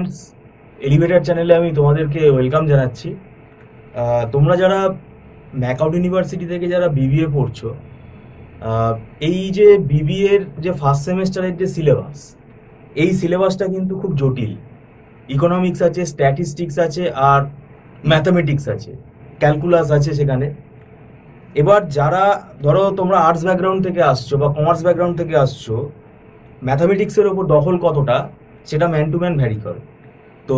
Students, elevator চ্যানেলে আমি তোমাদেরকে ওয়েলকাম জানাচ্ছি। তোমরা যারা ম্যাকআউট ইউনিভার্সিটি থেকে যারা বিবিএ পড়ছো, এই যে বিবিএর যে ফার্স্ট সেমেস্টারের যে সিলেবাস, এই সিলেবাসটা কিন্তু খুব জটিল। ইকোনমিক্স আছে, স্ট্যাটিস্টিক্স আছে, আর ম্যাথামেটিক্স আছে, ক্যালকুলাস আছে সেখানে। এবার যারা ধরো তোমরা আর্টস ব্যাকগ্রাউন্ড থেকে আসছো বা কমার্স ব্যাকগ্রাউন্ড থেকে আসছো, ম্যাথামেটিক্সের ওপর দখল কতটা সেটা ম্যান টু ম্যান ভ্যারি করে। তো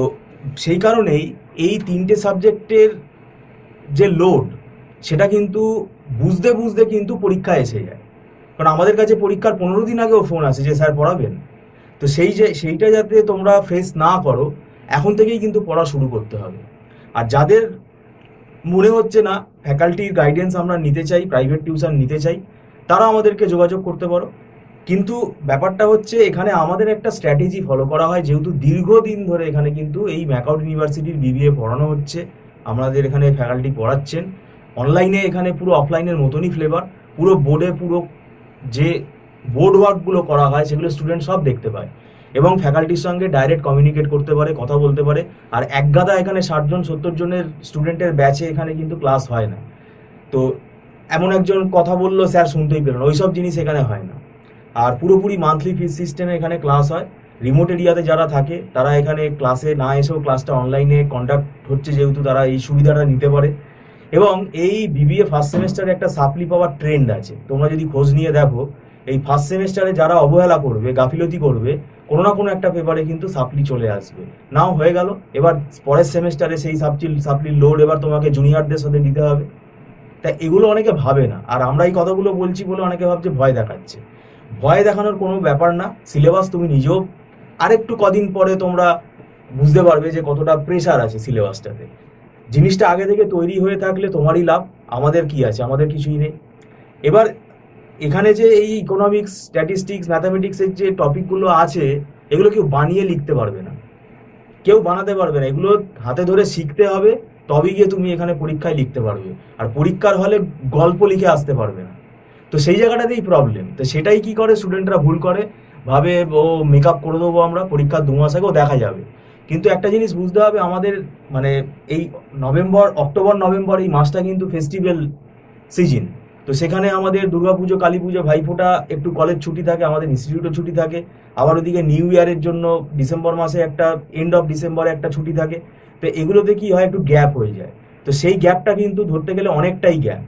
সেই কারণেই এই তিনটে সাবজেক্টের যে লোড, সেটা কিন্তু বুঝতে বুঝতে কিন্তু পরীক্ষা এসে যায়। কারণ আমাদের কাছে পরীক্ষার 15 দিন আগেও ফোন আসে যে স্যার পড়াবেন। তো সেইটা যাতে তোমরা ফেস না করো, এখন থেকেই কিন্তু পড়া শুরু করতে হবে। আর যাদের মনে হচ্ছে না ফ্যাকাল্টির গাইডেন্স আমরা নিতে চাই, প্রাইভেট টিউশন নিতে চাই, তারা আমাদেরকে যোগাযোগ করতে পারো। কিন্তু ব্যাপারটা হচ্ছে এখানে আমাদের একটা স্ট্র্যাটেজি ফলো করা হয়, যেহেতু দীর্ঘদিন ধরে এখানে কিন্তু এই ম্যাকআউট ইউনিভার্সিটির বিবিএ পড়ানো হচ্ছে, আমাদের এখানে ফ্যাকাল্টি পড়াচ্ছেন। অনলাইনে এখানে পুরো অফলাইনের মতনই ফ্লেভার, পুরো বোর্ডে পুরো যে বোর্ড ওয়ার্কগুলো করা হয় সেগুলো স্টুডেন্ট সব দেখতে পায় এবং ফ্যাকাল্টির সঙ্গে ডাইরেক্ট কমিউনিকেট করতে পারে, কথা বলতে পারে। আর একগাদা এখানে 60-70 জনের স্টুডেন্টের ব্যাচে এখানে কিন্তু ক্লাস হয় না। তো এমন একজন কথা বললো স্যার শুনতেই পেল না, ওইসব জিনিস এখানে হয় না। আর পুরোপুরি মান্থলি ফিস সিস্টেমে এখানে ক্লাস হয়। রিমোট এরিয়াতে যারা থাকে তারা এখানে ক্লাসে না এসেও ক্লাসটা অনলাইনে কন্ডাক্ট হচ্ছে, যেহেতু তারা এই সুবিধাটা নিতে পারে। এবং এই বিবিএ ফার্স্ট সেমেস্টারে একটা সাপ্লি পাওয়ার ট্রেন্ড আছে, তোমরা যদি খোঁজ নিয়ে দেখো, এই ফার্স্ট সেমেস্টারে যারা অবহেলা করবে, গাফিলতি করবে, কোনো না কোনো একটা পেপারে কিন্তু সাপ্লি চলে আসবে। নাও হয়ে গেল, এবার পরের সেমেস্টারে সেই সাপ্লির লোড এবার তোমাকে জুনিয়রদের সাথে দিতে হবে। তা এগুলো অনেকে ভাবে না, আর আমরা এই কথাগুলো বলছি বলে অনেকে ভাবছে ভয় দেখাচ্ছে। ভয় দেখানোর কোনো ব্যাপার না। সিলেবাস তুমি নিজেও আরেকটু কদিন পরে তোমরা বুঝতে পারবে যে কতটা প্রেশার আছে সিলেবাসটাতে। জিনিসটা আগে থেকে তৈরি হয়ে থাকলে তোমারই লাভ, আমাদের কি আছে, আমাদের কিছুই নেই। এবার এখানে যে এই ইকোনমিক্স, স্ট্যাটিস্টিক্স, ম্যাথামেটিক্সের যে টপিকগুলো আছে, এগুলো কেউ বানিয়ে লিখতে পারবে না, কেউ বানাতে পারবে না। এগুলো হাতে ধরে শিখতে হবে, তবেই গিয়ে তুমি এখানে পরীক্ষায় লিখতে পারবে। আর পরীক্ষার হলে গল্প লিখে আসতে পারবে না। তো সেই জায়গাটাতেই প্রবলেম। তো সেটাই কি করে স্টুডেন্টরা ভুল করে, ভাবে ও মেকআপ করে দেবো আমরা, পরীক্ষার 2 মাস আগেও দেখা যাবে। কিন্তু একটা জিনিস বুঝতে হবে, আমাদের মানে এই অক্টোবর নভেম্বর এই মাসটা কিন্তু ফেস্টিভ্যাল সিজন। তো সেখানে আমাদের দুর্গাপুজো, কালী পুজো, ভাইফোঁটা, একটু কলেজ ছুটি থাকে, আমাদের ইনস্টিটিউটও ছুটি থাকে। আবার ওদিকে নিউ ইয়ারের জন্য ডিসেম্বর মাসে একটা, এন্ড অফ ডিসেম্বরে একটা ছুটি থাকে। তো এগুলোতে কি হয়, একটু গ্যাপ হয়ে যায়। তো সেই গ্যাপটা কিন্তু ধরতে গেলে অনেকটাই গ্যাপ।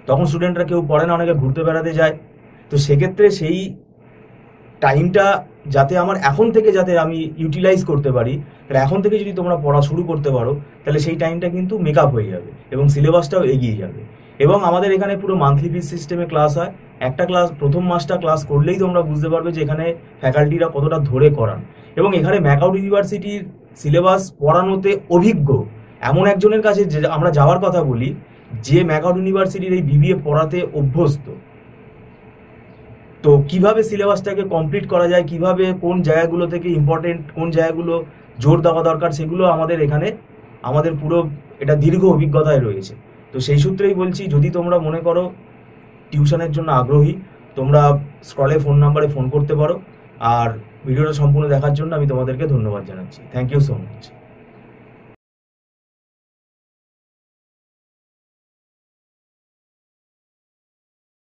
তখন স্টুডেন্টরা কেউ পড়ে না, অনেকে ঘুরতে বেড়াতে যায়। তো সেক্ষেত্রে সেই টাইমটা যাতে আমার এখন থেকে যাতে আমি ইউটিলাইজ করতে পারি, তাহলে এখন থেকে যদি তোমরা পড়া শুরু করতে পারো, তাহলে সেই টাইমটা কিন্তু মেকআপ হয়ে যাবে এবং সিলেবাসটাও এগিয়ে যাবে। এবং আমাদের এখানে পুরো মান্থলি ফিস সিস্টেমে ক্লাস হয়। একটা ক্লাস, প্রথম মাসটা ক্লাস করলেই তোমরা বুঝতে পারবে যে এখানে ফ্যাকাল্টিরা কতটা ধরে করান। এবং এখানে ম্যাকআউট ইউনিভার্সিটির সিলেবাস পড়ানোতে অভিজ্ঞ এমন একজনের কাছে যে আমরা যাওয়ার কথা বলি, যে ম্যাকআউট ইউনিভার্সিটির এই বিবিএ পড়াতে অভ্যস্ত। তো কিভাবে সিলেবাসটাকে কমপ্লিট করা যায়, কিভাবে কোন জায়গাগুলো থেকে ইম্পর্টেন্ট, কোন জায়গাগুলো জোর দেওয়া দরকার, সেগুলো আমাদের এখানে, আমাদের পুরো এটা দীর্ঘ অভিজ্ঞতায় রয়েছে। তো সেই সূত্রেই বলছি, যদি তোমরা মনে করো টিউশনের জন্য আগ্রহী, তোমরা স্ক্রলে ফোন নাম্বারে ফোন করতে পারো। আর ভিডিওটা সম্পূর্ণ দেখার জন্য আমি তোমাদেরকে ধন্যবাদ জানাচ্ছি। Thank you so much.